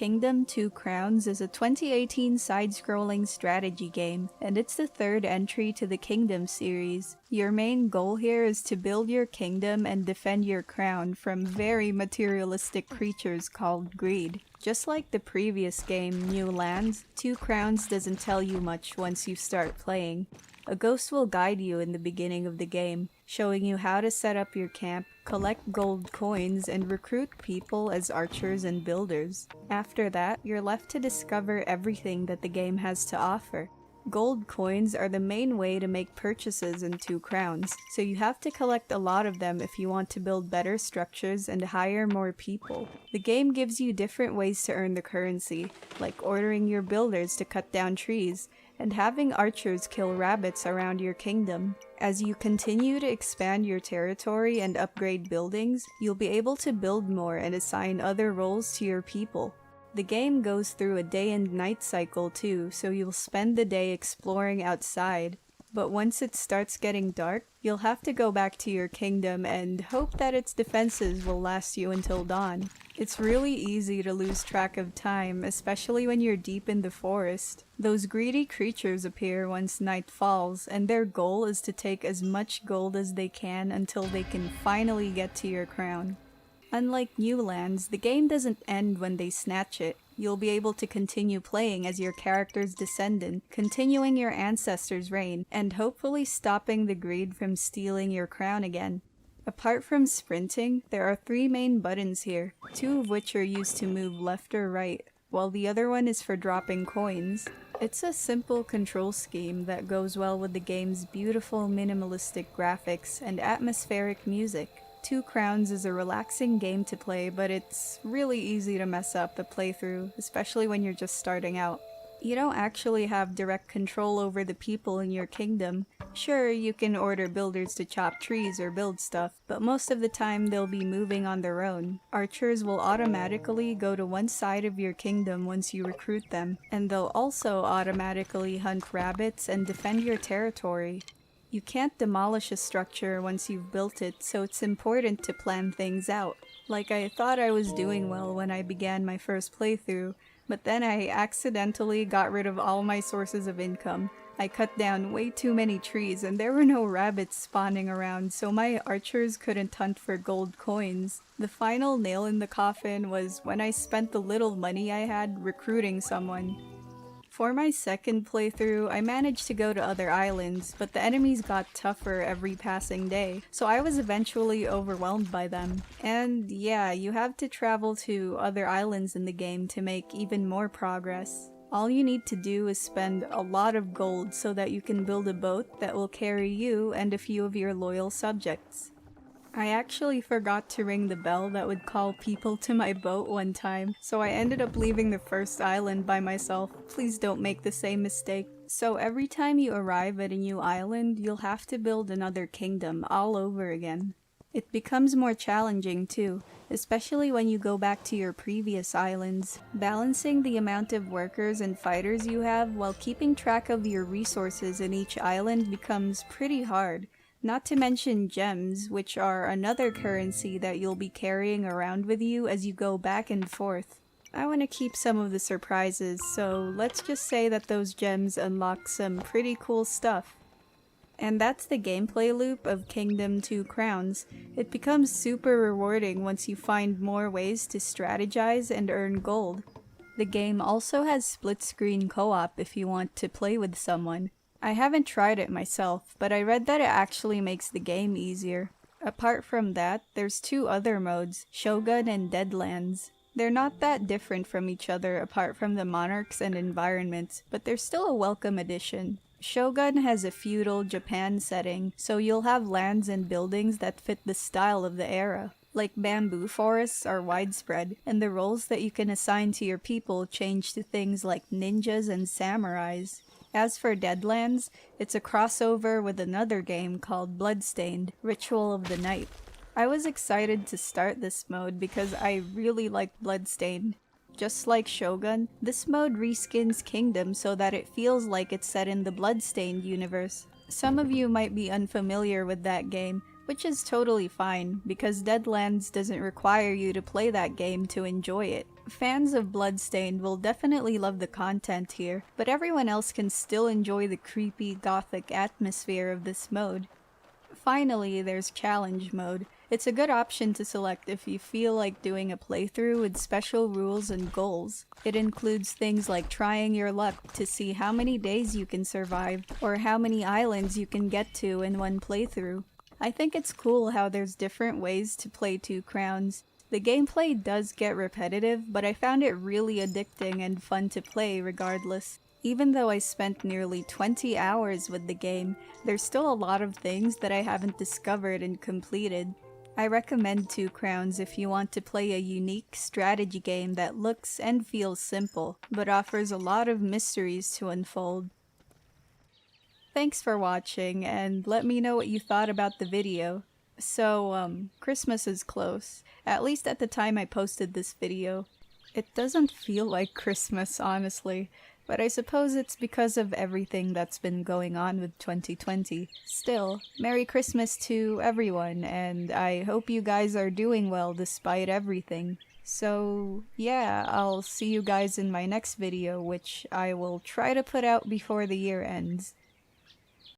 Kingdom Two Crowns is a 2018 side-scrolling strategy game, and it's the third entry to the Kingdom series. Your main goal here is to build your kingdom and defend your crown from very materialistic creatures called greed. Just like the previous game, New Lands, Two Crowns doesn't tell you much once you start playing. A ghost will guide you in the beginning of the game, showing you how to set up your camp, collect gold coins, and recruit people as archers and builders. After that, you're left to discover everything that the game has to offer. Gold coins are the main way to make purchases in Two Crowns, so you have to collect a lot of them if you want to build better structures and hire more people. The game gives you different ways to earn the currency, like ordering your builders to cut down trees, and having archers kill rabbits around your kingdom. As you continue to expand your territory and upgrade buildings, you'll be able to build more and assign other roles to your people. The game goes through a day and night cycle too, so you'll spend the day exploring outside. But once it starts getting dark, you'll have to go back to your kingdom and hope that its defenses will last you until dawn. It's really easy to lose track of time, especially when you're deep in the forest. Those greedy creatures appear once night falls, and their goal is to take as much gold as they can until they can finally get to your crown. Unlike New Lands, the game doesn't end when they snatch it. You'll be able to continue playing as your character's descendant, continuing your ancestors' reign, and hopefully stopping the greed from stealing your crown again. Apart from sprinting, there are 3 main buttons here, 2 of which are used to move left or right, while the other one is for dropping coins. It's a simple control scheme that goes well with the game's beautiful minimalistic graphics and atmospheric music. Two Crowns is a relaxing game to play, but it's really easy to mess up the playthrough, especially when you're just starting out. You don't actually have direct control over the people in your kingdom. Sure, you can order builders to chop trees or build stuff, but most of the time they'll be moving on their own. Archers will automatically go to one side of your kingdom once you recruit them, and they'll also automatically hunt rabbits and defend your territory. You can't demolish a structure once you've built it, so it's important to plan things out. Like, I thought I was doing well when I began my first playthrough, but then I accidentally got rid of all my sources of income. I cut down way too many trees and there were no rabbits spawning around, so my archers couldn't hunt for gold coins. The final nail in the coffin was when I spent the little money I had recruiting someone. For my second playthrough, I managed to go to other islands, but the enemies got tougher every passing day, so I was eventually overwhelmed by them. And yeah, you have to travel to other islands in the game to make even more progress. All you need to do is spend a lot of gold so that you can build a boat that will carry you and a few of your loyal subjects. I actually forgot to ring the bell that would call people to my boat one time, so I ended up leaving the first island by myself. Please don't make the same mistake. So every time you arrive at a new island, you'll have to build another kingdom all over again. It becomes more challenging too, especially when you go back to your previous islands. Balancing the amount of workers and fighters you have while keeping track of your resources in each island becomes pretty hard. Not to mention gems, which are another currency that you'll be carrying around with you as you go back and forth. I want to keep some of the surprises, so let's just say that those gems unlock some pretty cool stuff. And that's the gameplay loop of Kingdom Two Crowns. It becomes super rewarding once you find more ways to strategize and earn gold. The game also has split-screen co-op if you want to play with someone. I haven't tried it myself, but I read that it actually makes the game easier. Apart from that, there's 2 other modes, Shogun and Deadlands. They're not that different from each other apart from the monarchs and environments, but they're still a welcome addition. Shogun has a feudal Japan setting, so you'll have lands and buildings that fit the style of the era. Like bamboo forests are widespread, and the roles that you can assign to your people change to things like ninjas and samurais. As for Deadlands, it's a crossover with another game called Bloodstained, Ritual of the Night. I was excited to start this mode because I really like Bloodstained. Just like Shogun, this mode reskins Kingdom so that it feels like it's set in the Bloodstained universe. Some of you might be unfamiliar with that game, which is totally fine, because Deadlands doesn't require you to play that game to enjoy it. Fans of Bloodstained will definitely love the content here, but everyone else can still enjoy the creepy, gothic atmosphere of this mode. Finally, there's Challenge Mode. It's a good option to select if you feel like doing a playthrough with special rules and goals. It includes things like trying your luck to see how many days you can survive, or how many islands you can get to in one playthrough. I think it's cool how there's different ways to play Two Crowns. The gameplay does get repetitive, but I found it really addicting and fun to play regardless. Even though I spent nearly 20 hours with the game, there's still a lot of things that I haven't discovered and completed. I recommend Two Crowns if you want to play a unique strategy game that looks and feels simple, but offers a lot of mysteries to unfold. Thanks for watching, and let me know what you thought about the video. So, Christmas is close, at least at the time I posted this video. It doesn't feel like Christmas, honestly. But I suppose it's because of everything that's been going on with 2020. Still, Merry Christmas to everyone, and I hope you guys are doing well despite everything. So yeah, I'll see you guys in my next video, which I will try to put out before the year ends.